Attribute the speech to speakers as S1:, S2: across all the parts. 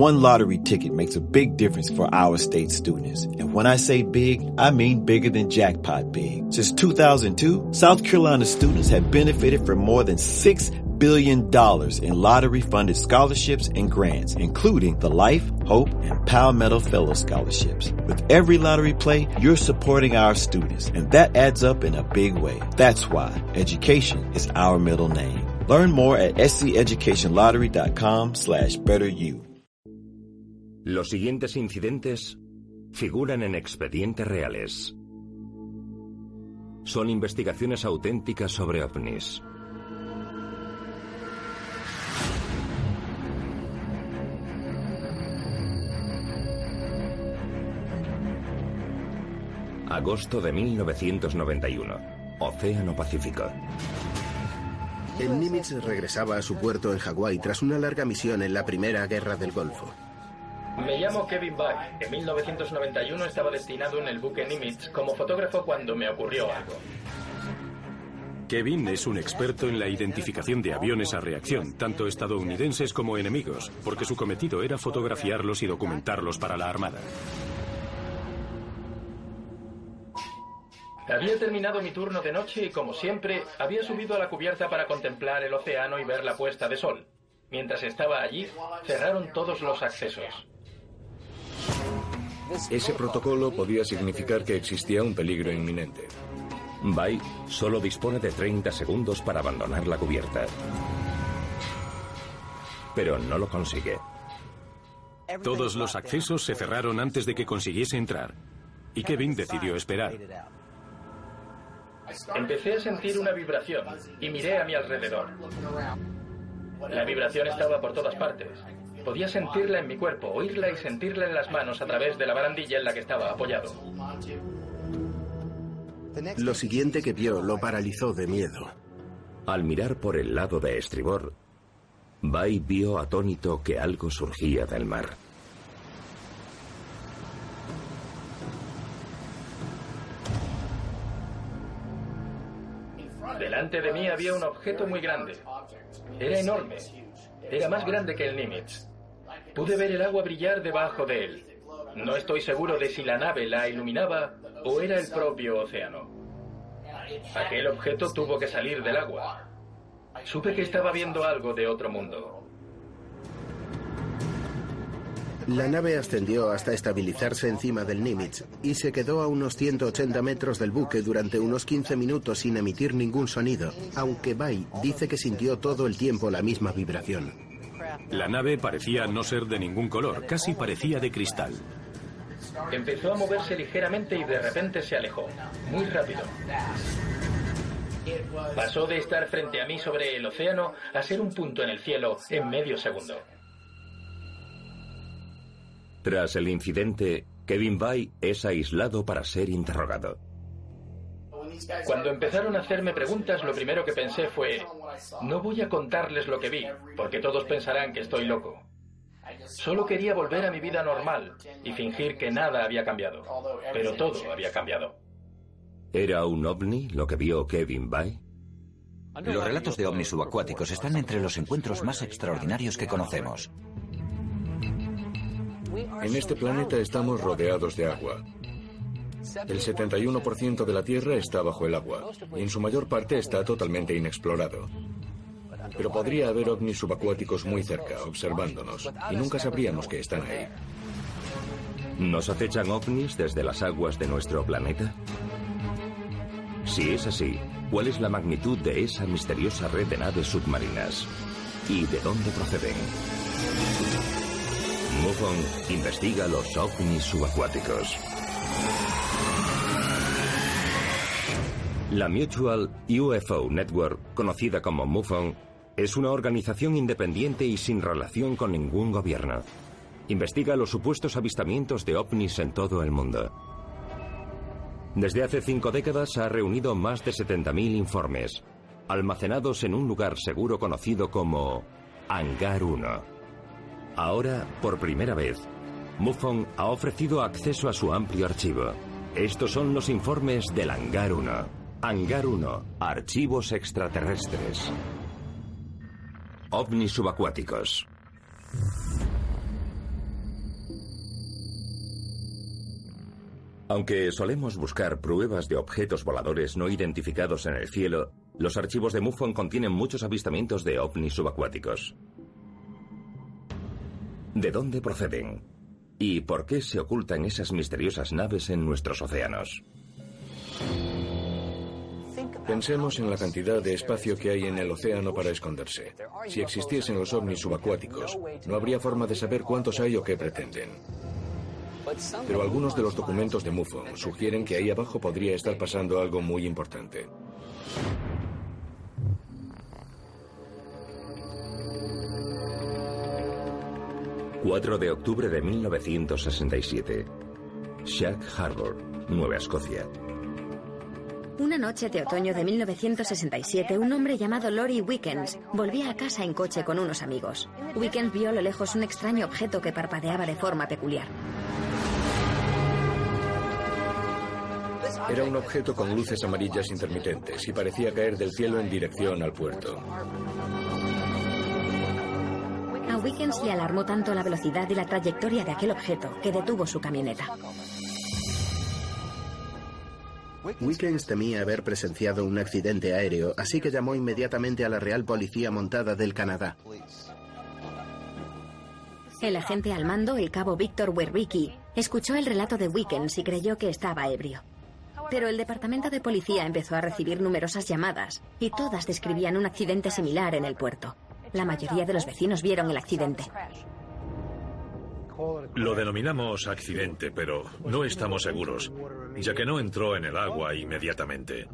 S1: One lottery ticket makes a big difference for our state students. And when I say big, I mean bigger than jackpot big. Since 2002, South Carolina students have benefited from more than $6 billion in lottery-funded scholarships and grants, including the Life, Hope, and Palmetto Fellow Scholarships. With every lottery play, you're supporting our students, and that adds up in a big way. That's why education is our middle name. Learn more at sceducationlottery.com/betteryou.
S2: Los siguientes incidentes figuran en expedientes reales. Son investigaciones auténticas sobre ovnis. Agosto de 1991. Océano Pacífico.
S3: El Nimitz regresaba a su puerto en Hawái tras una larga misión en la Primera Guerra del Golfo.
S4: Me llamo Kevin Bay. En 1991 estaba destinado en el buque Nimitz como fotógrafo cuando me ocurrió algo.
S5: Kevin es un experto en la identificación de aviones a reacción, tanto estadounidenses como enemigos, porque su cometido era fotografiarlos y documentarlos para la Armada.
S4: Había terminado mi turno de noche y, como siempre, había subido a la cubierta para contemplar el océano y ver la puesta de sol. Mientras estaba allí, cerraron todos los accesos.
S6: Ese protocolo podía significar que existía un peligro inminente.
S2: Bay solo dispone de 30 segundos para abandonar la cubierta. Pero no lo consigue.
S5: Todos los accesos se cerraron antes de que consiguiese entrar, y Kevin decidió esperar.
S4: Empecé a sentir una vibración y miré a mi alrededor. La vibración estaba por todas partes. Podía sentirla en mi cuerpo, oírla y sentirla en las manos a través de la barandilla en la que estaba apoyado.
S3: Lo siguiente que vio lo paralizó de miedo.
S2: Al mirar por el lado de estribor, Bay vio atónito que algo surgía del mar.
S4: Delante de mí había un objeto muy grande. Era enorme. Era más grande que el Nimitz. Pude ver el agua brillar debajo de él. No estoy seguro de si la nave la iluminaba o era el propio océano. Aquel objeto tuvo que salir del agua. Supe que estaba viendo algo de otro mundo.
S3: La nave ascendió hasta estabilizarse encima del Nimitz y se quedó a unos 180 metros del buque durante unos 15 minutos sin emitir ningún sonido, aunque Bay dice que sintió todo el tiempo la misma vibración.
S5: La nave parecía no ser de ningún color, casi parecía de cristal.
S4: Empezó a moverse ligeramente y de repente se alejó, muy rápido. Pasó de estar frente a mí sobre el océano a ser un punto en el cielo en medio segundo.
S2: Tras el incidente, Kevin Bay es aislado para ser interrogado.
S4: Cuando empezaron a hacerme preguntas, lo primero que pensé fue: no voy a contarles lo que vi, porque todos pensarán que estoy loco. Solo quería volver a mi vida normal y fingir que nada había cambiado, pero todo había cambiado.
S2: ¿Era un ovni lo que vio Kevin Bay?
S7: Los relatos de ovnis subacuáticos están entre los encuentros más extraordinarios que conocemos.
S6: En este planeta estamos rodeados de agua. El 71% de la Tierra está bajo el agua, y en su mayor parte está totalmente inexplorado. Pero podría haber ovnis subacuáticos muy cerca, observándonos, y nunca sabríamos que están ahí.
S2: ¿Nos acechan ovnis desde las aguas de nuestro planeta? Si es así, ¿cuál es la magnitud de esa misteriosa red de naves submarinas? ¿Y de dónde proceden? MUFON investiga los ovnis subacuáticos. La Mutual UFO Network, conocida como MUFON, es una organización independiente y sin relación con ningún gobierno. Investiga los supuestos avistamientos de ovnis en todo el mundo. Desde hace 5 décadas ha reunido más de 70.000 informes, almacenados en un lugar seguro conocido como Hangar 1. Ahora, por primera vez, MUFON ha ofrecido acceso a su amplio archivo. Estos son los informes del Hangar 1. Hangar 1, archivos extraterrestres. OVNIs subacuáticos. Aunque solemos buscar pruebas de objetos voladores no identificados en el cielo, los archivos de MUFON contienen muchos avistamientos de ovnis subacuáticos. ¿De dónde proceden? ¿Y por qué se ocultan esas misteriosas naves en nuestros océanos?
S6: Pensemos en la cantidad de espacio que hay en el océano para esconderse. Si existiesen los ovnis subacuáticos, no habría forma de saber cuántos hay o qué pretenden. Pero algunos de los documentos de MUFON sugieren que ahí abajo podría estar pasando algo muy importante.
S2: ...4 de octubre de 1967. Shag Harbor, Nueva Escocia.
S8: Una noche de otoño de 1967, un hombre llamado Laurie Wickens volvía a casa en coche con unos amigos. Wickens vio a lo lejos un extraño objeto que parpadeaba de forma peculiar.
S6: Era un objeto con luces amarillas intermitentes y parecía caer del cielo en dirección al puerto.
S8: A Wickens le alarmó tanto la velocidad y la trayectoria de aquel objeto que detuvo su camioneta.
S3: Wickens temía haber presenciado un accidente aéreo, así que llamó inmediatamente a la Real Policía Montada del Canadá.
S8: El agente al mando, el cabo Victor Werbicki, escuchó el relato de Wickens y creyó que estaba ebrio. Pero el departamento de policía empezó a recibir numerosas llamadas y todas describían un accidente similar en el puerto. La mayoría de los vecinos vieron el accidente.
S9: Lo denominamos accidente, pero no estamos seguros, ya que no entró en el agua inmediatamente.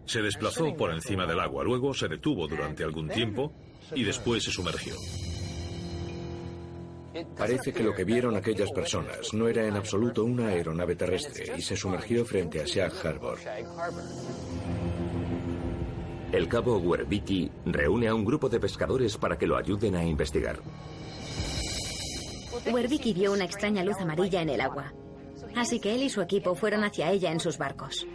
S9: Se desplazó por encima del agua, luego se detuvo durante algún tiempo y después se sumergió.
S6: Parece que lo que vieron aquellas personas no era en absoluto una aeronave terrestre y se sumergió frente a Shag Harbor.
S2: El cabo Werbicki reúne a un grupo de pescadores para que lo ayuden a investigar.
S8: Werbicki vio una extraña luz amarilla en el agua, así que él y su equipo fueron hacia ella en sus barcos.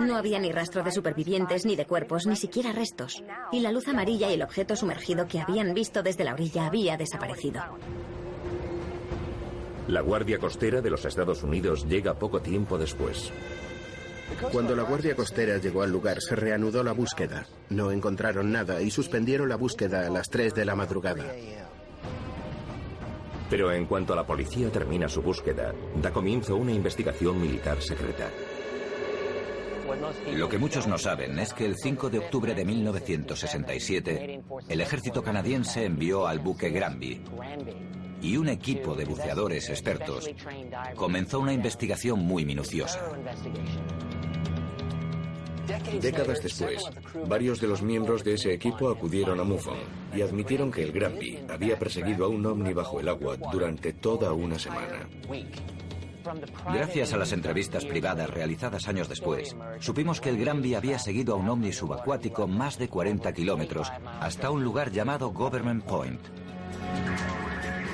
S8: No había ni rastro de supervivientes, ni de cuerpos, ni siquiera restos, y la luz amarilla y el objeto sumergido que habían visto desde la orilla había desaparecido.
S2: La Guardia Costera de los Estados Unidos llega poco tiempo después.
S3: Cuando la Guardia Costera llegó al lugar, se reanudó la búsqueda. No encontraron nada y suspendieron la búsqueda a las 3 de la madrugada.
S2: Pero en cuanto la policía termina su búsqueda, da comienzo una investigación militar secreta.
S7: Lo que muchos no saben es que el 5 de octubre de 1967, el ejército canadiense envió al buque Granby y un equipo de buceadores expertos comenzó una investigación muy minuciosa.
S6: Décadas después, varios de los miembros de ese equipo acudieron a MUFON y admitieron que el Granby había perseguido a un ovni bajo el agua durante toda una semana.
S7: Gracias a las entrevistas privadas realizadas años después, supimos que el Granby había seguido a un ovni subacuático más de 40 kilómetros hasta un lugar llamado Government Point.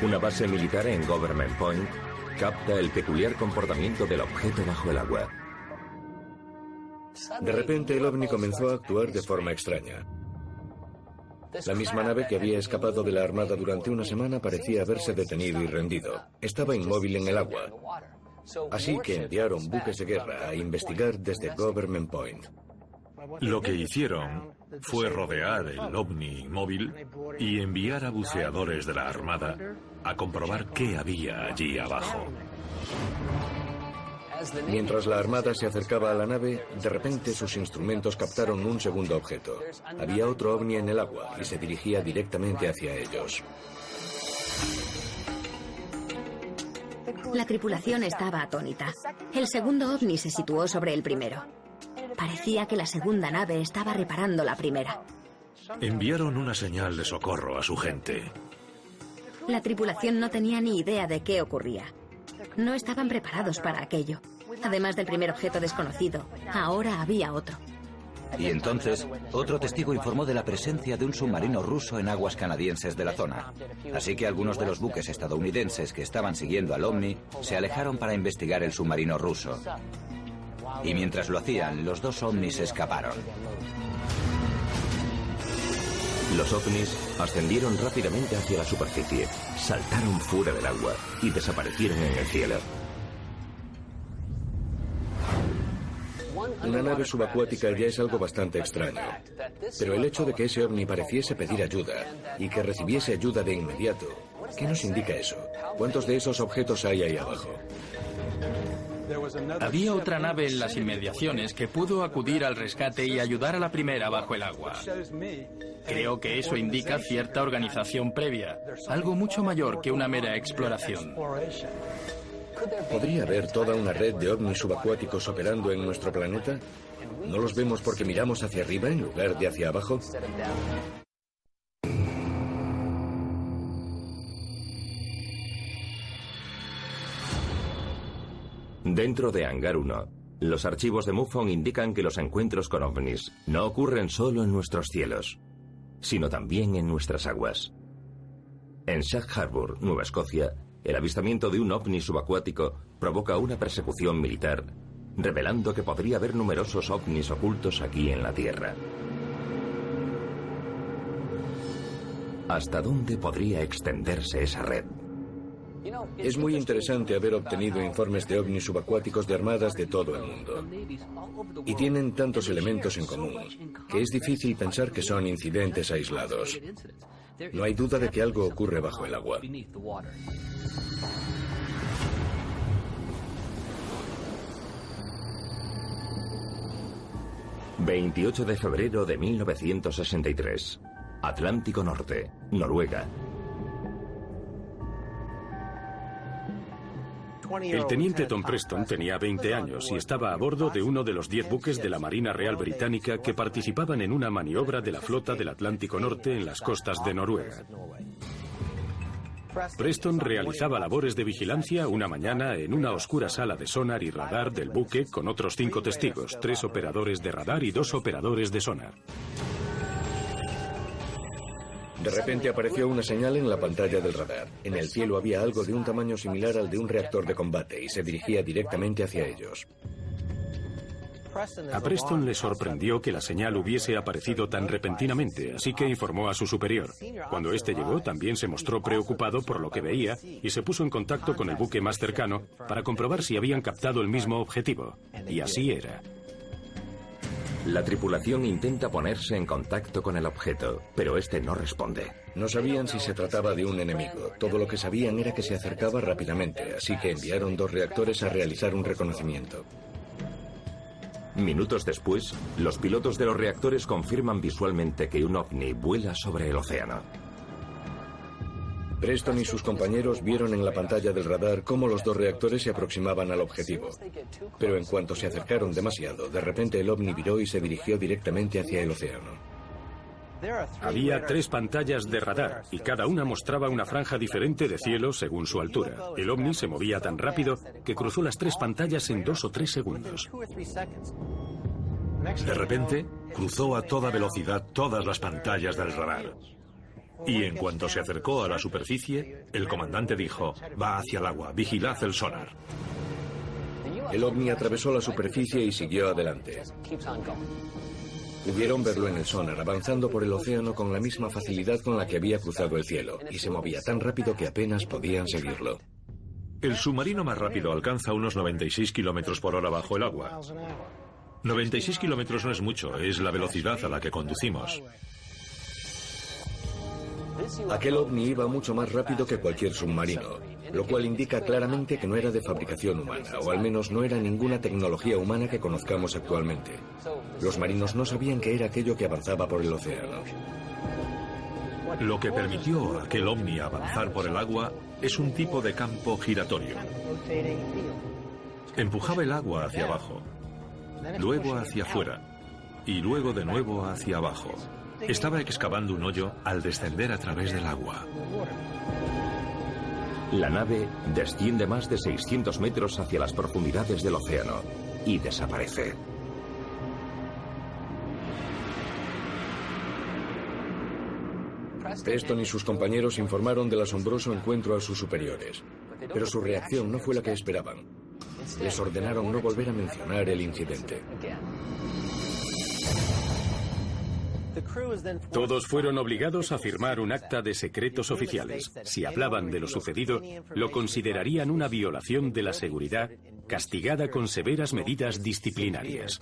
S2: Una base militar en Government Point capta el peculiar comportamiento del objeto bajo el agua.
S6: De repente el ovni comenzó a actuar de forma extraña. La misma nave que había escapado de la Armada durante una semana parecía haberse detenido y rendido. Estaba inmóvil en el agua. Así que enviaron buques de guerra a investigar desde Government Point.
S9: Lo que hicieron fue rodear el ovni inmóvil y enviar a buceadores de la Armada a comprobar qué había allí abajo.
S6: Mientras la Armada se acercaba a la nave, de repente sus instrumentos captaron un segundo objeto. Había otro ovni en el agua y se dirigía directamente hacia ellos.
S8: La tripulación estaba atónita. El segundo ovni se situó sobre el primero. Parecía que la segunda nave estaba reparando la primera.
S9: Enviaron una señal de socorro a su gente.
S8: La tripulación no tenía ni idea de qué ocurría. No estaban preparados para aquello. Además del primer objeto desconocido, ahora había otro.
S7: Y entonces, otro testigo informó de la presencia de un submarino ruso en aguas canadienses de la zona. Así que algunos de los buques estadounidenses que estaban siguiendo al ovni se alejaron para investigar el submarino ruso. Y mientras lo hacían, los dos ovnis escaparon.
S2: Los ovnis ascendieron rápidamente hacia la superficie, saltaron fuera del agua y desaparecieron en el cielo.
S6: Una nave subacuática ya es algo bastante extraño. Pero el hecho de que ese ovni pareciese pedir ayuda y que recibiese ayuda de inmediato, ¿qué nos indica eso? ¿Cuántos de esos objetos hay ahí abajo?
S10: Había otra nave en las inmediaciones que pudo acudir al rescate y ayudar a la primera bajo el agua. Creo que eso indica cierta organización previa, algo mucho mayor que una mera exploración.
S6: ¿Podría haber toda una red de ovnis subacuáticos operando en nuestro planeta? ¿No los vemos porque miramos hacia arriba en lugar de hacia abajo?
S2: Dentro de Hangar 1, los archivos de MUFON indican que los encuentros con ovnis no ocurren solo en nuestros cielos, sino también en nuestras aguas. En Shag Harbor, Nueva Escocia, el avistamiento de un ovni subacuático provoca una persecución militar, revelando que podría haber numerosos ovnis ocultos aquí en la Tierra. ¿Hasta dónde podría extenderse esa red?
S6: Es muy interesante haber obtenido informes de ovnis subacuáticos de armadas de todo el mundo. Y tienen tantos elementos en común que es difícil pensar que son incidentes aislados. No hay duda de que algo ocurre bajo el agua.
S2: ...28 de febrero de 1963... Atlántico Norte, Noruega.
S5: El teniente Tom Preston tenía 20 años y estaba a bordo de uno de los 10 buques de la Marina Real Británica que participaban en una maniobra de la flota del Atlántico Norte en las costas de Noruega. Preston realizaba labores de vigilancia una mañana en una oscura sala de sonar y radar del buque con otros 5 testigos, 3 operadores de radar y 2 operadores de sonar.
S6: De repente apareció una señal en la pantalla del radar. En el cielo había algo de un tamaño similar al de un reactor de combate y se dirigía directamente hacia ellos.
S5: A Preston le sorprendió que la señal hubiese aparecido tan repentinamente, así que informó a su superior. Cuando este llegó, también se mostró preocupado por lo que veía y se puso en contacto con el buque más cercano para comprobar si habían captado el mismo objetivo. Y así era.
S2: La tripulación intenta ponerse en contacto con el objeto, pero este no responde.
S6: No sabían si se trataba de un enemigo. Todo lo que sabían era que se acercaba rápidamente, así que enviaron 2 reactores a realizar un reconocimiento.
S2: Minutos después, los pilotos de los reactores confirman visualmente que un ovni vuela sobre el océano.
S6: Preston y sus compañeros vieron en la pantalla del radar cómo los 2 reactores se aproximaban al objetivo. Pero en cuanto se acercaron demasiado, de repente el ovni viró y se dirigió directamente hacia el océano.
S5: Había 3 pantallas de radar y cada una mostraba una franja diferente de cielo según su altura. El ovni se movía tan rápido que cruzó las 3 pantallas en 2 o 3 segundos.
S9: De repente, cruzó a toda velocidad todas las pantallas del radar. Y en cuanto se acercó a la superficie, el comandante dijo: va hacia el agua, vigilad el sonar.
S6: El ovni atravesó la superficie y siguió adelante. Pudieron verlo en el sonar, avanzando por el océano con la misma facilidad con la que había cruzado el cielo, y se movía tan rápido que apenas podían seguirlo.
S9: El submarino más rápido alcanza unos 96 kilómetros por hora bajo el agua. 96 kilómetros no es mucho, es la velocidad a la que conducimos.
S6: Aquel ovni iba mucho más rápido que cualquier submarino, lo cual indica claramente que no era de fabricación humana, o al menos no era ninguna tecnología humana que conozcamos actualmente. Los marinos no sabían qué era aquello que avanzaba por el océano.
S9: Lo que permitió a aquel ovni avanzar por el agua es un tipo de campo giratorio. Empujaba el agua hacia abajo, luego hacia afuera, y luego de nuevo hacia abajo. Estaba excavando un hoyo al descender a través del agua.
S2: La nave desciende más de 600 metros hacia las profundidades del océano y desaparece.
S6: Preston y sus compañeros informaron del asombroso encuentro a sus superiores, pero su reacción no fue la que esperaban. Les ordenaron no volver a mencionar el incidente.
S5: Todos fueron obligados a firmar un acta de secretos oficiales. Si hablaban de lo sucedido, lo considerarían una violación de la seguridad, castigada con severas medidas disciplinarias.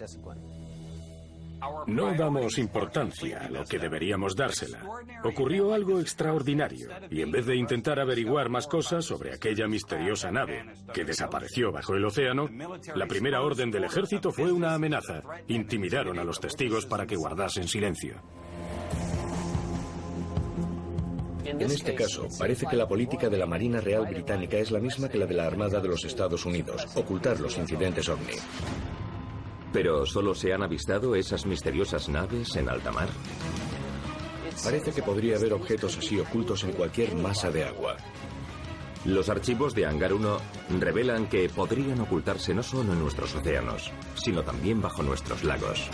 S5: No damos importancia a lo que deberíamos dársela. Ocurrió algo extraordinario, y en vez de intentar averiguar más cosas sobre aquella misteriosa nave que desapareció bajo el océano, la primera orden del ejército fue una amenaza. Intimidaron a los testigos para que guardasen silencio.
S6: En este caso, parece que la política de la Marina Real Británica es la misma que la de la Armada de los Estados Unidos: ocultar los incidentes OVNI.
S2: ¿Pero solo se han avistado esas misteriosas naves en alta mar?
S6: Parece que podría haber objetos así ocultos en cualquier masa de agua.
S2: Los archivos de Hangar 1 revelan que podrían ocultarse no solo en nuestros océanos, sino también bajo nuestros lagos.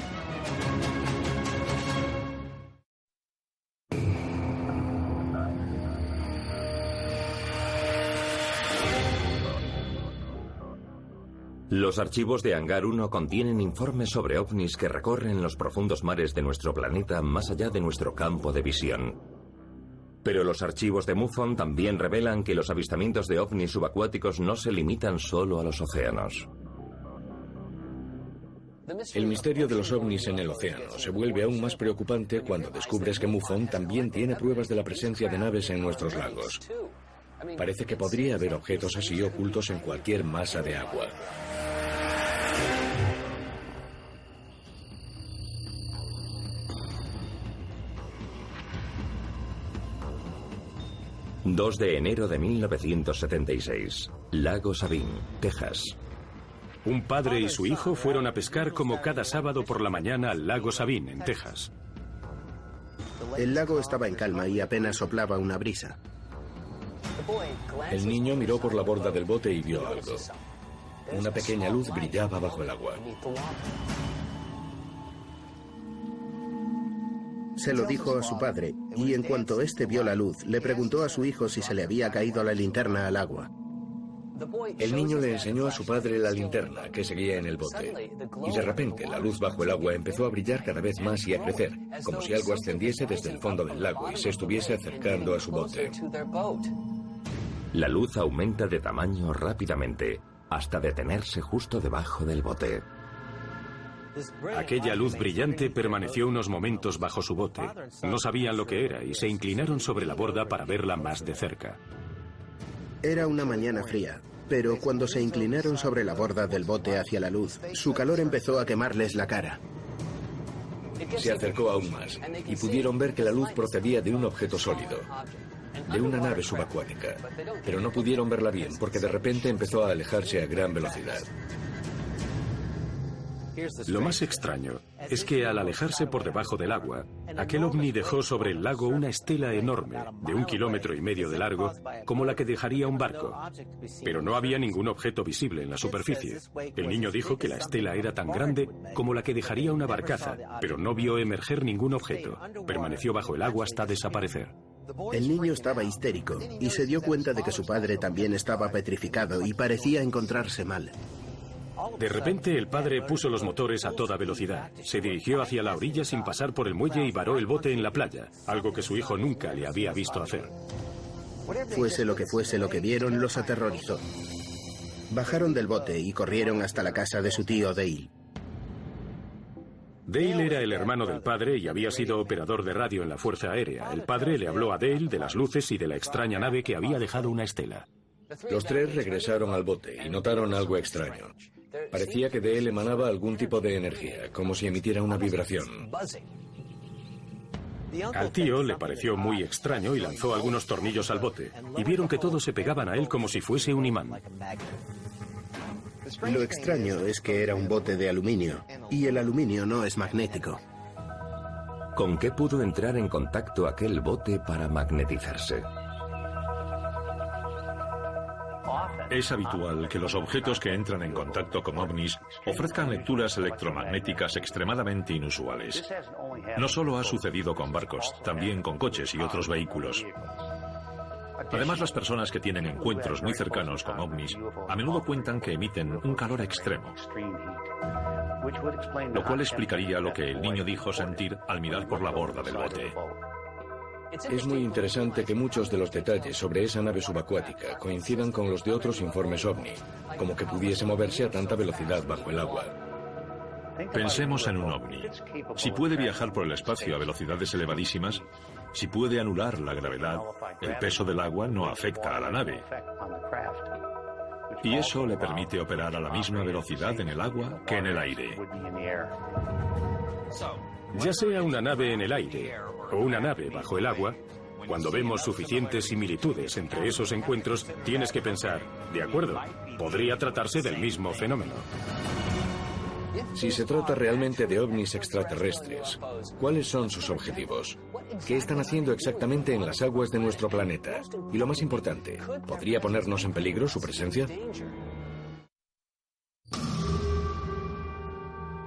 S2: Los archivos de Hangar 1 contienen informes sobre ovnis que recorren los profundos mares de nuestro planeta más allá de nuestro campo de visión. Pero los archivos de MUFON también revelan que los avistamientos de ovnis subacuáticos no se limitan solo a los océanos.
S6: El misterio de los ovnis en el océano se vuelve aún más preocupante cuando descubres que MUFON también tiene pruebas de la presencia de naves en nuestros lagos. Parece que podría haber objetos así ocultos en cualquier masa de agua.
S2: 2 de enero de 1976. Lago Sabine, Texas.
S5: Un padre y su hijo fueron a pescar como cada sábado por la mañana al lago Sabine, en Texas.
S3: El lago estaba en calma y apenas soplaba una brisa.
S6: El niño miró por la borda del bote y vio algo. Una pequeña luz brillaba bajo el agua.
S3: Se lo dijo a su padre, y en cuanto éste vio la luz, le preguntó a su hijo si se le había caído la linterna al agua.
S6: El niño le enseñó a su padre la linterna que seguía en el bote. Y de repente la luz bajo el agua empezó a brillar cada vez más y a crecer, como si algo ascendiese desde el fondo del lago y se estuviese acercando a su bote.
S2: La luz aumenta de tamaño rápidamente, hasta detenerse justo debajo del bote.
S5: Aquella luz brillante permaneció unos momentos bajo su bote. No sabían lo que era y se inclinaron sobre la borda para verla más de cerca.
S3: Era una mañana fría, pero cuando se inclinaron sobre la borda del bote hacia la luz, su calor empezó a quemarles la cara.
S6: Se acercó aún más y pudieron ver que la luz procedía de un objeto sólido, de una nave subacuática, pero no pudieron verla bien porque de repente empezó a alejarse a gran velocidad.
S5: Lo más extraño es que al alejarse por debajo del agua, aquel ovni dejó sobre el lago una estela enorme, de 1,5 kilómetros de largo, como la que dejaría un barco. Pero no había ningún objeto visible en la superficie. El niño dijo que la estela era tan grande como la que dejaría una barcaza, pero no vio emerger ningún objeto. Permaneció bajo el agua hasta desaparecer.
S3: El niño estaba histérico y se dio cuenta de que su padre también estaba petrificado y parecía encontrarse mal.
S5: De repente el padre puso los motores a toda velocidad. Se dirigió hacia la orilla sin pasar por el muelle y varó el bote en la playa, algo que su hijo nunca le había visto hacer.
S3: Fuese lo que vieron, los aterrorizó. Bajaron del bote y corrieron hasta la casa de su tío Dale.
S5: Dale era el hermano del padre y había sido operador de radio en la Fuerza Aérea. El padre le habló a Dale de las luces y de la extraña nave que había dejado una estela.
S6: Los tres regresaron al bote y notaron algo extraño. Parecía que de él emanaba algún tipo de energía, como si emitiera una vibración.
S5: Al tío le pareció muy extraño y lanzó algunos tornillos al bote, y vieron que todos se pegaban a él como si fuese un imán.
S3: Lo extraño es que era un bote de aluminio, y el aluminio no es magnético.
S2: ¿Con qué pudo entrar en contacto aquel bote para magnetizarse?
S9: Es habitual que los objetos que entran en contacto con ovnis ofrezcan lecturas electromagnéticas extremadamente inusuales. No solo ha sucedido con barcos, también con coches y otros vehículos. Además, las personas que tienen encuentros muy cercanos con ovnis a menudo cuentan que emiten un calor extremo, lo cual explicaría lo que el niño dijo sentir al mirar por la borda del bote.
S6: Es muy interesante que muchos de los detalles sobre esa nave subacuática coincidan con los de otros informes OVNI, como que pudiese moverse a tanta velocidad bajo el agua.
S9: Pensemos en un ovni. Si puede viajar por el espacio a velocidades elevadísimas, si puede anular la gravedad, el peso del agua no afecta a la nave. Y eso le permite operar a la misma velocidad en el agua que en el aire.
S5: Ya sea una nave en el aire o una nave bajo el agua, cuando vemos suficientes similitudes entre esos encuentros, tienes que pensar, de acuerdo, podría tratarse del mismo fenómeno.
S6: Si se trata realmente de ovnis extraterrestres, ¿cuáles son sus objetivos? ¿Qué están haciendo exactamente en las aguas de nuestro planeta? Y lo más importante, ¿podría ponernos en peligro su presencia?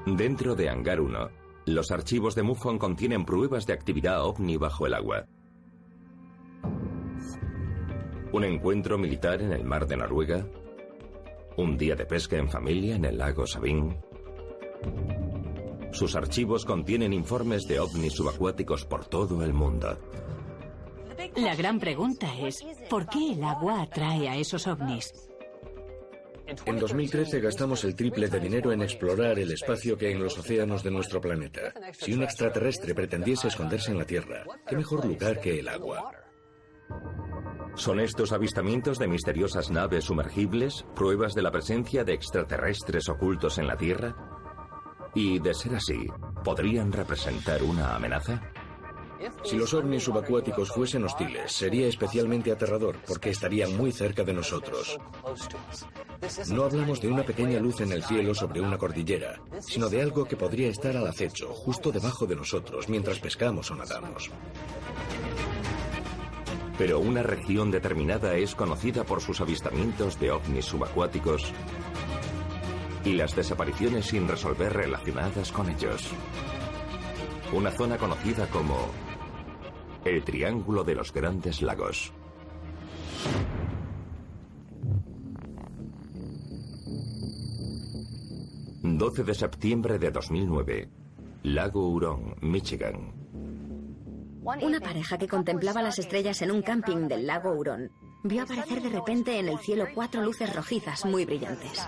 S2: Dentro de Hangar 1, los archivos de MUFON contienen pruebas de actividad ovni bajo el agua. Un encuentro militar en el mar de Noruega, un día de pesca en familia en el lago Sabine. Sus archivos contienen informes de ovnis subacuáticos por todo el mundo.
S11: La gran pregunta es, ¿por qué el agua atrae a esos ovnis?
S6: En 2013 gastamos el triple de dinero en explorar el espacio que en los océanos de nuestro planeta. Si un extraterrestre pretendiese esconderse en la Tierra, ¿qué mejor lugar que el agua?
S2: ¿Son estos avistamientos de misteriosas naves sumergibles pruebas de la presencia de extraterrestres ocultos en la Tierra? Y, de ser así, ¿podrían representar una amenaza?
S6: Si los ovnis subacuáticos fuesen hostiles, sería especialmente aterrador porque estarían muy cerca de nosotros. No hablamos de una pequeña luz en el cielo sobre una cordillera, sino de algo que podría estar al acecho, justo debajo de nosotros, mientras pescamos o nadamos.
S2: Pero una región determinada es conocida por sus avistamientos de ovnis subacuáticos y las desapariciones sin resolver relacionadas con ellos. Una zona conocida como el Triángulo de los Grandes Lagos. ...12 de septiembre de 2009... Lago Huron, Michigan.
S8: Una pareja que contemplaba las estrellas en un camping del lago Huron vio aparecer de repente en el cielo 4 luces rojizas muy brillantes.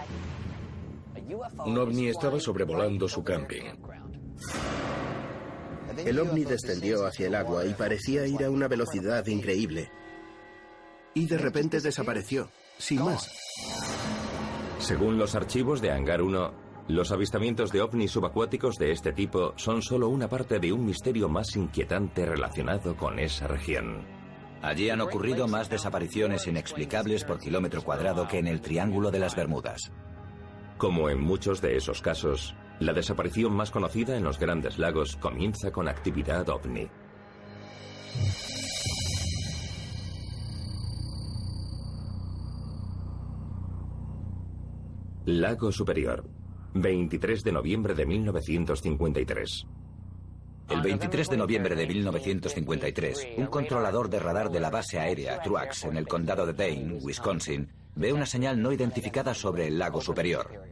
S6: Un ovni estaba sobrevolando su camping.
S3: El ovni descendió hacia el agua y parecía ir a una velocidad increíble. Y de repente desapareció, sin más.
S2: Según los archivos de Hangar 1, los avistamientos de ovnis subacuáticos de este tipo son solo una parte de un misterio más inquietante relacionado con esa región.
S7: Allí han ocurrido más desapariciones inexplicables por kilómetro cuadrado que en el Triángulo de las Bermudas.
S2: Como en muchos de esos casos, la desaparición más conocida en los Grandes Lagos comienza con actividad ovni. Lago Superior, 23 de noviembre de 1953.
S7: El 23 de noviembre de 1953, un controlador de radar de la base aérea Truax en el condado de Dane, Wisconsin, ve una señal no identificada sobre el lago Superior.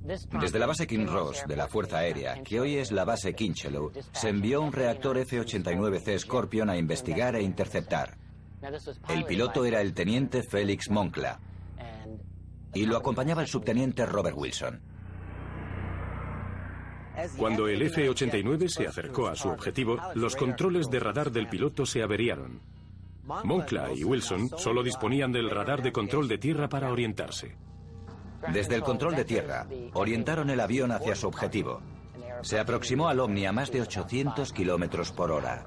S7: Desde la base Kinross de la Fuerza Aérea, que hoy es la base Kincheloe, se envió un reactor F-89C Scorpion a investigar e interceptar. El piloto era el teniente Félix Moncla y lo acompañaba el subteniente Robert Wilson.
S5: Cuando el F-89 se acercó a su objetivo, los controles de radar del piloto se averiaron. Moncla y Wilson solo disponían del radar de control de tierra para orientarse.
S7: Desde el control de tierra, orientaron el avión hacia su objetivo. Se aproximó al ovni a más de 800 kilómetros por hora.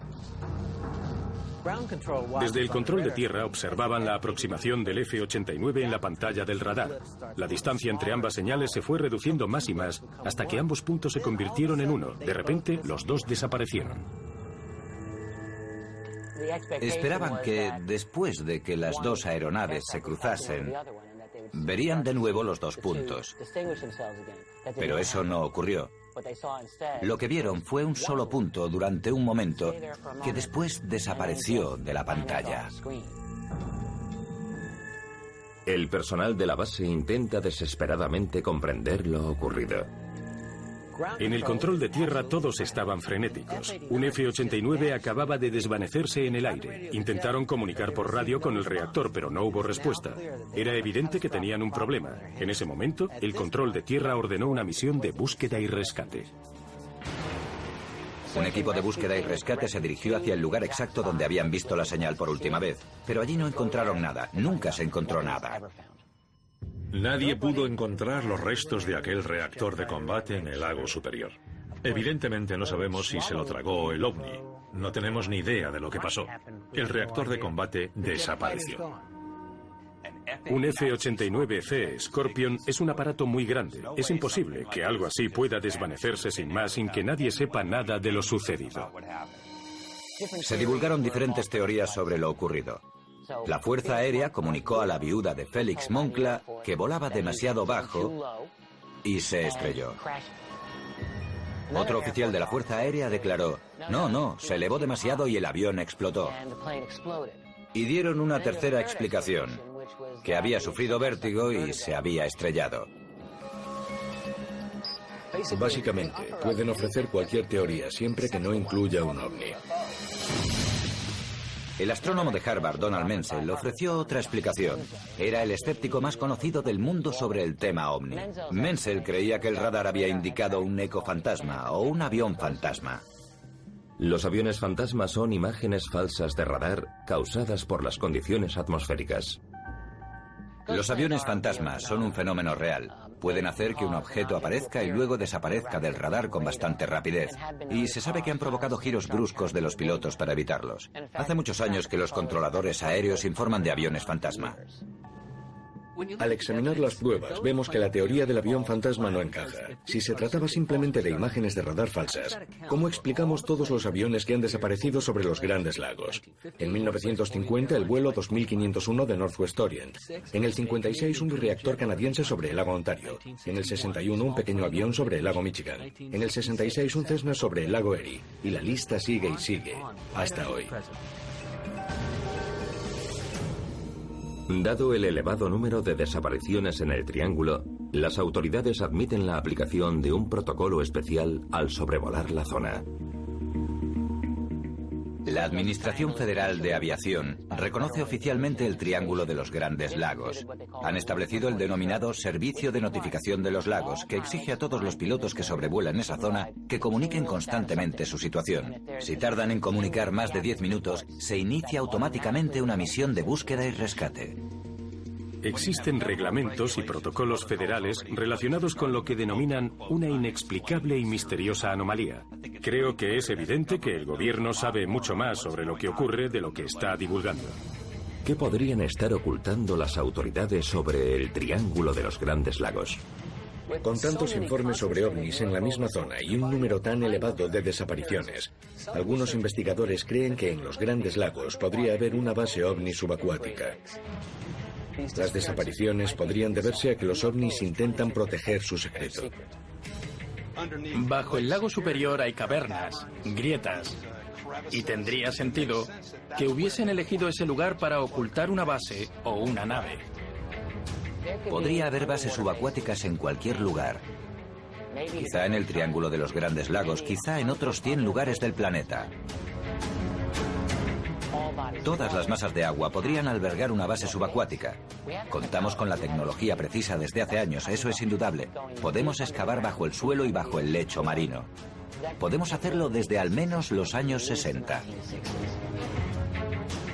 S5: Desde el control de tierra observaban la aproximación del F-89 en la pantalla del radar. La distancia entre ambas señales se fue reduciendo más y más hasta que ambos puntos se convirtieron en uno. De repente, los dos desaparecieron.
S7: Esperaban que, después de que las dos aeronaves se cruzasen, verían de nuevo los dos puntos. Pero eso no ocurrió. Lo que vieron fue un solo punto durante un momento que después desapareció de la pantalla.
S2: El personal de la base intenta desesperadamente comprender lo ocurrido.
S5: En el control de tierra todos estaban frenéticos. Un F-89 acababa de desvanecerse en el aire. Intentaron comunicar por radio con el reactor, pero no hubo respuesta. Era evidente que tenían un problema. En ese momento, el control de tierra ordenó una misión de búsqueda y rescate.
S7: Un equipo de búsqueda y rescate se dirigió hacia el lugar exacto donde habían visto la señal por última vez. Pero allí no encontraron nada. Nunca se encontró nada.
S9: Nadie pudo encontrar los restos de aquel reactor de combate en el lago superior. Evidentemente no sabemos si se lo tragó el OVNI. No tenemos ni idea de lo que pasó. El reactor de combate desapareció.
S5: Un F-89C Scorpion es un aparato muy grande. Es imposible que algo así pueda desvanecerse sin más, sin que nadie sepa nada de lo sucedido.
S7: Se divulgaron diferentes teorías sobre lo ocurrido. La Fuerza Aérea comunicó a la viuda de Félix Moncla que volaba demasiado bajo y se estrelló. Otro oficial de la Fuerza Aérea declaró: no, se elevó demasiado y el avión explotó. Y dieron una tercera explicación, que había sufrido vértigo y se había estrellado.
S6: Básicamente, pueden ofrecer cualquier teoría siempre que no incluya un ovni.
S7: El astrónomo de Harvard, Donald Menzel, ofreció otra explicación. Era el escéptico más conocido del mundo sobre el tema ovni. Menzel creía que el radar había indicado un ecofantasma o un avión fantasma.
S2: Los aviones fantasma son imágenes falsas de radar causadas por las condiciones atmosféricas.
S7: Los aviones fantasmas son un fenómeno real. Pueden hacer que un objeto aparezca y luego desaparezca del radar con bastante rapidez. Y se sabe que han provocado giros bruscos de los pilotos para evitarlos. Hace muchos años que los controladores aéreos informan de aviones fantasma.
S6: Al examinar las pruebas, vemos que la teoría del avión fantasma no encaja. Si se trataba simplemente de imágenes de radar falsas, ¿cómo explicamos todos los aviones que han desaparecido sobre los Grandes Lagos? En 1950, el vuelo 2501 de Northwest Orient. En el 56, un reactor canadiense sobre el lago Ontario. En el 61, un pequeño avión sobre el lago Michigan. En el 66, un Cessna sobre el lago Erie. Y la lista sigue y sigue, hasta hoy.
S2: Dado el elevado número de desapariciones en el Triángulo, las autoridades admiten la aplicación de un protocolo especial al sobrevolar la zona.
S7: La Administración Federal de Aviación reconoce oficialmente el Triángulo de los Grandes Lagos. Han establecido el denominado Servicio de Notificación de los Lagos, que exige a todos los pilotos que sobrevuelan esa zona que comuniquen constantemente su situación. Si tardan en comunicar más de 10 minutos, se inicia automáticamente una misión de búsqueda y rescate.
S5: Existen reglamentos y protocolos federales relacionados con lo que denominan una inexplicable y misteriosa anomalía. Creo que es evidente que el gobierno sabe mucho más sobre lo que ocurre de lo que está divulgando.
S2: ¿Qué podrían estar ocultando las autoridades sobre el Triángulo de los Grandes Lagos?
S6: Con tantos informes sobre ovnis en la misma zona y un número tan elevado de desapariciones, algunos investigadores creen que en los Grandes Lagos podría haber una base ovni subacuática. Las desapariciones podrían deberse a que los ovnis intentan proteger su secreto.
S10: Bajo el lago superior hay cavernas, grietas, y tendría sentido que hubiesen elegido ese lugar para ocultar una base o una nave.
S7: Podría haber bases subacuáticas en cualquier lugar. Quizá en el Triángulo de los Grandes Lagos, quizá en otros 100 lugares del planeta. Todas las masas de agua podrían albergar una base subacuática. Contamos con la tecnología precisa desde hace años, eso es indudable. Podemos excavar bajo el suelo y bajo el lecho marino. Podemos hacerlo desde al menos los años 60.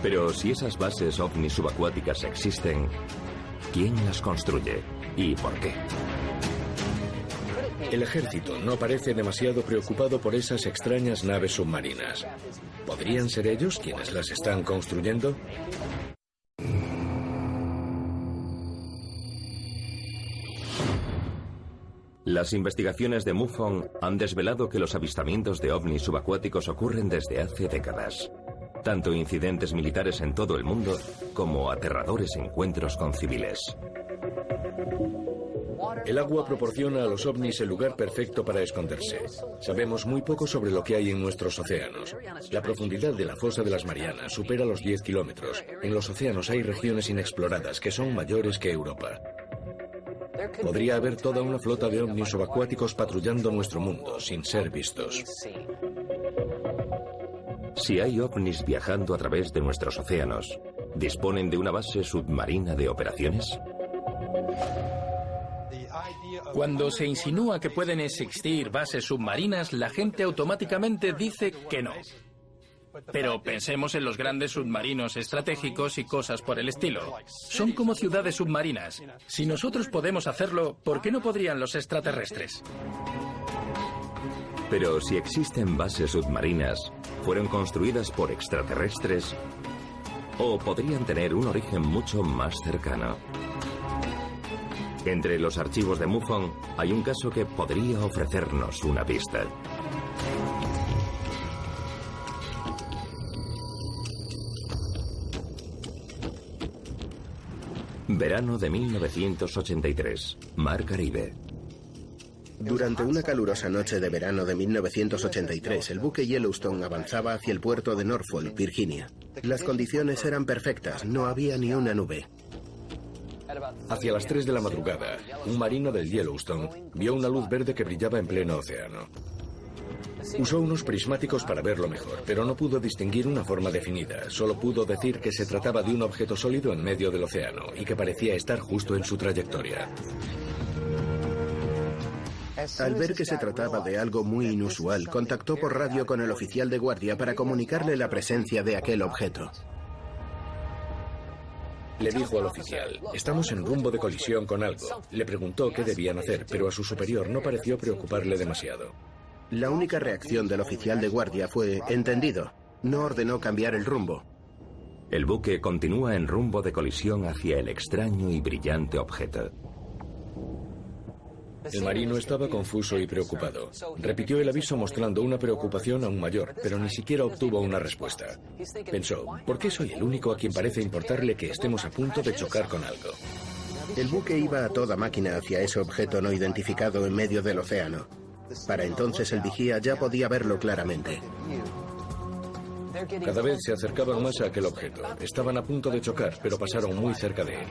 S2: Pero si esas bases ovni subacuáticas existen, ¿quién las construye y por qué?
S6: El ejército no parece demasiado preocupado por esas extrañas naves submarinas. ¿Podrían ser ellos quienes las están construyendo?
S2: Las investigaciones de MUFON han desvelado que los avistamientos de ovnis subacuáticos ocurren desde hace décadas. Tanto incidentes militares en todo el mundo como aterradores encuentros con civiles.
S6: El agua proporciona a los ovnis el lugar perfecto para esconderse. Sabemos muy poco sobre lo que hay en nuestros océanos. La profundidad de la fosa de las Marianas supera los 10 kilómetros. En los océanos hay regiones inexploradas que son mayores que Europa. Podría haber toda una flota de ovnis subacuáticos patrullando nuestro mundo sin ser vistos.
S2: Si hay ovnis viajando a través de nuestros océanos, ¿disponen de una base submarina de operaciones?
S10: Cuando se insinúa que pueden existir bases submarinas, la gente automáticamente dice que no. Pero pensemos en los grandes submarinos estratégicos y cosas por el estilo. Son como ciudades submarinas. Si nosotros podemos hacerlo, ¿por qué no podrían los extraterrestres?
S2: Pero si existen bases submarinas, ¿fueron construidas por extraterrestres o podrían tener un origen mucho más cercano? Entre los archivos de MUFON hay un caso que podría ofrecernos una pista. Verano de 1983, Mar Caribe.
S3: Durante una calurosa noche de verano de 1983, el buque Yellowstone avanzaba hacia el puerto de Norfolk, Virginia. Las condiciones eran perfectas, no había ni una nube.
S6: Hacia las 3 de la madrugada, un marino del Yellowstone vio una luz verde que brillaba en pleno océano. Usó unos prismáticos para verlo mejor, pero no pudo distinguir una forma definida. Solo pudo decir que se trataba de un objeto sólido en medio del océano y que parecía estar justo en su trayectoria.
S3: Al ver que se trataba de algo muy inusual, contactó por radio con el oficial de guardia para comunicarle la presencia de aquel objeto.
S6: Le dijo al oficial, estamos en rumbo de colisión con algo. Le preguntó qué debían hacer, pero a su superior no pareció preocuparle demasiado.
S3: La única reacción del oficial de guardia fue, entendido. No ordenó cambiar el rumbo.
S2: El buque continúa en rumbo de colisión hacia el extraño y brillante objeto.
S6: El marino estaba confuso y preocupado. Repitió el aviso mostrando una preocupación aún mayor, pero ni siquiera obtuvo una respuesta. Pensó, ¿por qué soy el único a quien parece importarle que estemos a punto de chocar con algo?
S3: El buque iba a toda máquina hacia ese objeto no identificado en medio del océano. Para entonces el vigía ya podía verlo claramente.
S6: Cada vez se acercaban más a aquel objeto. Estaban a punto de chocar, pero pasaron muy cerca de él.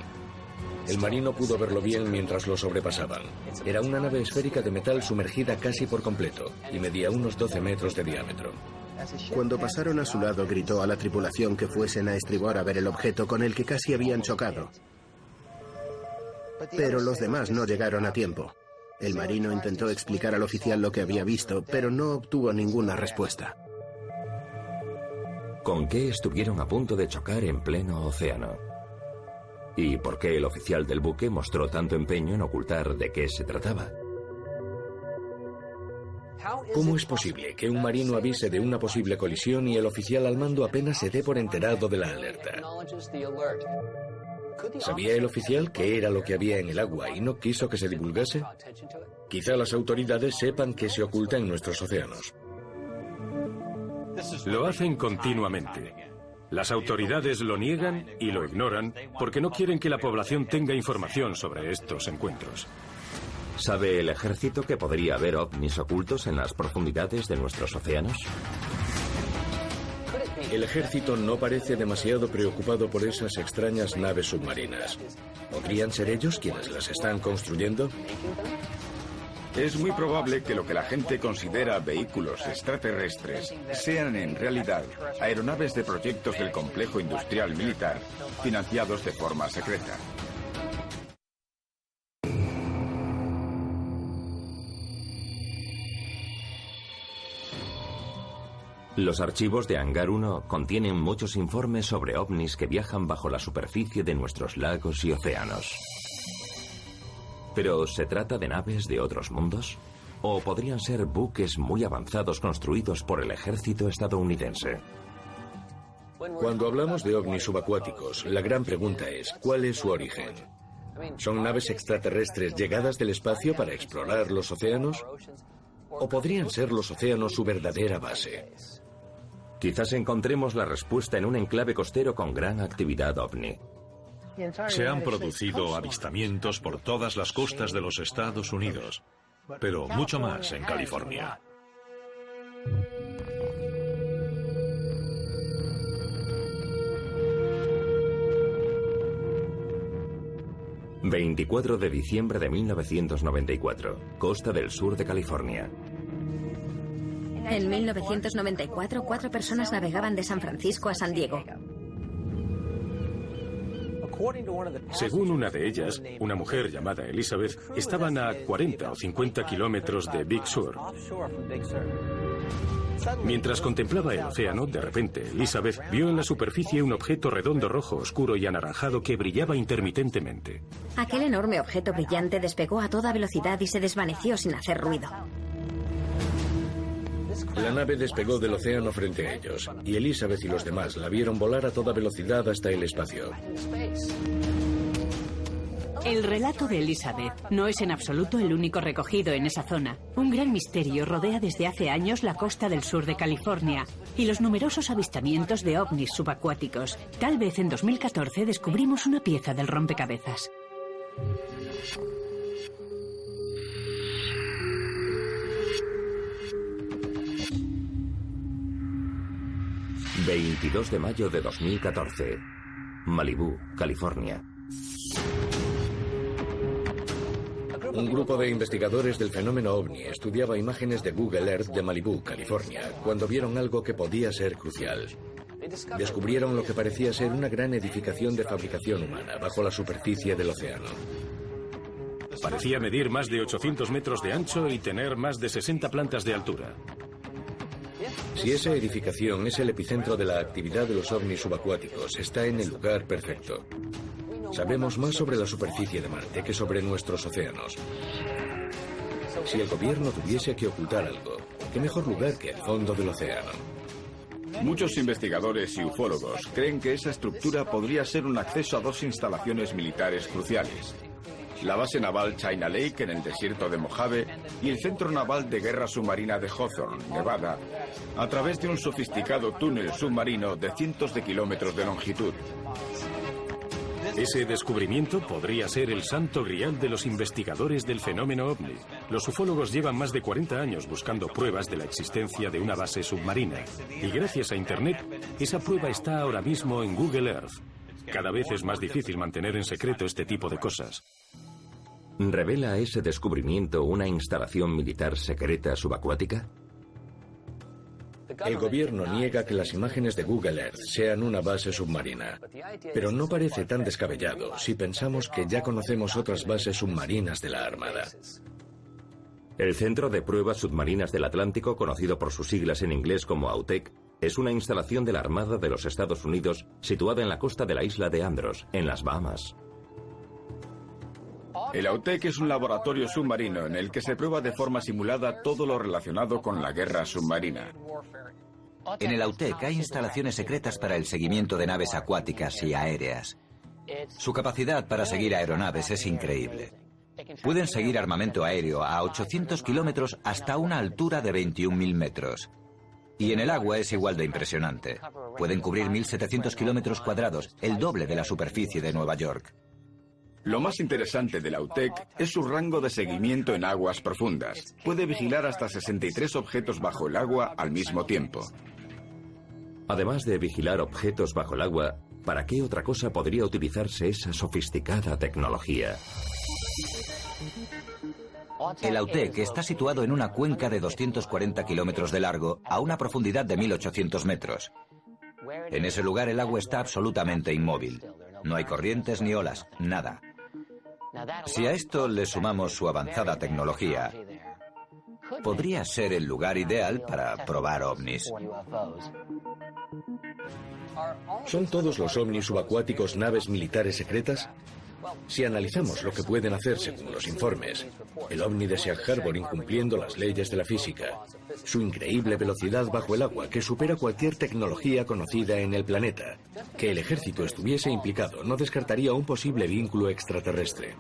S6: El marino pudo verlo bien mientras lo sobrepasaban. Era una nave esférica de metal sumergida casi por completo y medía unos 12 metros de diámetro.
S3: Cuando pasaron a su lado, gritó a la tripulación que fuesen a estribor a ver el objeto con el que casi habían chocado. Pero los demás no llegaron a tiempo. El marino intentó explicar al oficial lo que había visto, pero no obtuvo ninguna respuesta.
S2: ¿Con qué estuvieron a punto de chocar en pleno océano? ¿Y por qué el oficial del buque mostró tanto empeño en ocultar de qué se trataba?
S6: ¿Cómo es posible que un marino avise de una posible colisión y el oficial al mando apenas se dé por enterado de la alerta? ¿Sabía el oficial qué era lo que había en el agua y no quiso que se divulgase? Quizá las autoridades sepan qué se oculta en nuestros océanos.
S5: Lo hacen continuamente. Las autoridades lo niegan y lo ignoran porque no quieren que la población tenga información sobre estos encuentros.
S2: ¿Sabe el ejército que podría haber ovnis ocultos en las profundidades de nuestros océanos?
S6: El ejército no parece demasiado preocupado por esas extrañas naves submarinas. ¿Podrían ser ellos quienes las están construyendo?
S12: Es muy probable que lo que la gente considera vehículos extraterrestres sean en realidad aeronaves de proyectos del complejo industrial militar financiados de forma secreta.
S2: Los archivos de Hangar 1 contienen muchos informes sobre ovnis que viajan bajo la superficie de nuestros lagos y océanos. ¿Pero se trata de naves de otros mundos? ¿O podrían ser buques muy avanzados construidos por el ejército estadounidense?
S6: Cuando hablamos de ovnis subacuáticos, la gran pregunta es, ¿cuál es su origen? ¿Son naves extraterrestres llegadas del espacio para explorar los océanos? ¿O podrían ser los océanos su verdadera base?
S2: Quizás encontremos la respuesta en un enclave costero con gran actividad ovni.
S9: Se han producido avistamientos por todas las costas de los Estados Unidos, pero mucho más en California.
S2: ...24 de diciembre de 1994... ...costa del sur de California.
S8: En 1994, 4 personas navegaban de San Francisco a San Diego.
S5: Según una de ellas, una mujer llamada Elizabeth, estaban a 40 o 50 kilómetros de Big Sur. Mientras contemplaba el océano, de repente, Elizabeth vio en la superficie un objeto redondo rojo oscuro y anaranjado que brillaba intermitentemente.
S8: Aquel enorme objeto brillante despegó a toda velocidad y se desvaneció sin hacer ruido.
S6: La nave despegó del océano frente a ellos, y Elizabeth y los demás la vieron volar a toda velocidad hasta el espacio.
S11: El relato de Elizabeth no es en absoluto el único recogido en esa zona. Un gran misterio rodea desde hace años la costa del sur de California y los numerosos avistamientos de ovnis subacuáticos. Tal vez en 2014 descubrimos una pieza del rompecabezas.
S2: ...22 de mayo de 2014... ...Malibú, California.
S6: Un grupo de investigadores del fenómeno ovni estudiaba imágenes de Google Earth de Malibú, California, cuando vieron algo que podía ser crucial. Descubrieron lo que parecía ser una gran edificación de fabricación humana bajo la superficie del océano.
S5: Parecía medir más de 800 metros de ancho y tener más de 60 plantas de altura.
S6: Si esa edificación es el epicentro de la actividad de los ovnis subacuáticos, está en el lugar perfecto. Sabemos más sobre la superficie de Marte que sobre nuestros océanos. Si el gobierno tuviese que ocultar algo, ¿qué mejor lugar que el fondo del océano?
S12: Muchos investigadores y ufólogos creen que esa estructura podría ser un acceso a 2 instalaciones militares cruciales: la base naval China Lake en el desierto de Mojave y el Centro Naval de Guerra Submarina de Hawthorne, Nevada, a través de un sofisticado túnel submarino de cientos de kilómetros de longitud.
S5: Ese descubrimiento podría ser el santo grial de los investigadores del fenómeno ovni. Los ufólogos llevan más de 40 años buscando pruebas de la existencia de una base submarina. Y gracias a Internet, esa prueba está ahora mismo en Google Earth. Cada vez es más difícil mantener en secreto este tipo de cosas.
S2: ¿Revela ese descubrimiento una instalación militar secreta subacuática?
S6: El gobierno niega que las imágenes de Google Earth sean una base submarina, pero no parece tan descabellado si pensamos que ya conocemos otras bases submarinas de la Armada.
S2: El Centro de Pruebas Submarinas del Atlántico, conocido por sus siglas en inglés como AUTEC, es una instalación de la Armada de los Estados Unidos situada en la costa de la isla de Andros, en las Bahamas.
S12: El AUTEC es un laboratorio submarino en el que se prueba de forma simulada todo lo relacionado con la guerra submarina.
S7: En el AUTEC hay instalaciones secretas para el seguimiento de naves acuáticas y aéreas. Su capacidad para seguir aeronaves es increíble. Pueden seguir armamento aéreo a 800 kilómetros hasta una altura de 21.000 metros. Y en el agua es igual de impresionante. Pueden cubrir 1.700 kilómetros cuadrados, el doble de la superficie de Nueva York.
S12: Lo más interesante del AUTEC es su rango de seguimiento en aguas profundas. Puede vigilar hasta 63 objetos bajo el agua al mismo tiempo.
S2: Además de vigilar objetos bajo el agua, ¿para qué otra cosa podría utilizarse esa sofisticada tecnología?
S7: El AUTEC está situado en una cuenca de 240 kilómetros de largo a una profundidad de 1.800 metros. En ese lugar el agua está absolutamente inmóvil. No hay corrientes ni olas, nada. Si a esto le sumamos su avanzada tecnología, podría ser el lugar ideal para probar ovnis.
S6: ¿Son todos los ovnis subacuáticos naves militares secretas? Si analizamos lo que pueden hacer según los informes, el ovni de Shag Harbor incumpliendo las leyes de la física, su increíble velocidad bajo el agua que supera cualquier tecnología conocida en el planeta, que el ejército estuviese implicado no descartaría un posible vínculo extraterrestre.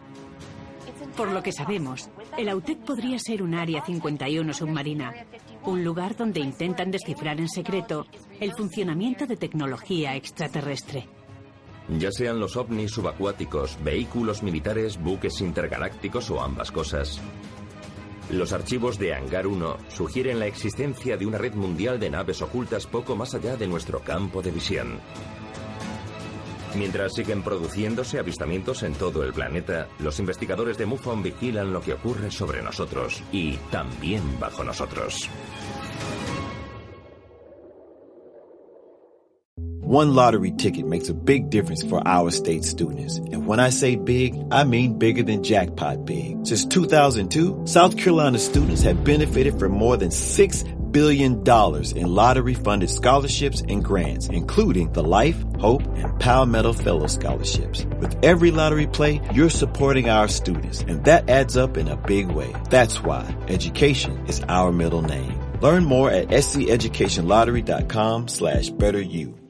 S11: Por lo que sabemos, el AUTEC podría ser un Área 51 submarina, un lugar donde intentan descifrar en secreto el funcionamiento de tecnología extraterrestre.
S2: Ya sean los ovnis subacuáticos, vehículos militares, buques intergalácticos o ambas cosas, los archivos de Hangar 1 sugieren la existencia de una red mundial de naves ocultas poco más allá de nuestro campo de visión. Mientras siguen produciéndose avistamientos en todo el planeta, los investigadores de MUFON vigilan lo que ocurre sobre nosotros y también bajo nosotros.
S1: One lottery ticket makes a big difference for our state students. And when I say big, I mean bigger than jackpot big. Since 2002, South Carolina students have benefited from more than $6 billion in lottery-funded scholarships and grants, including the Life, Hope, and Palmetto Fellow Scholarships. With every lottery play, you're supporting our students, and that adds up in a big way. That's why education is our middle name. Learn more at sceducationlottery.com/betteryou.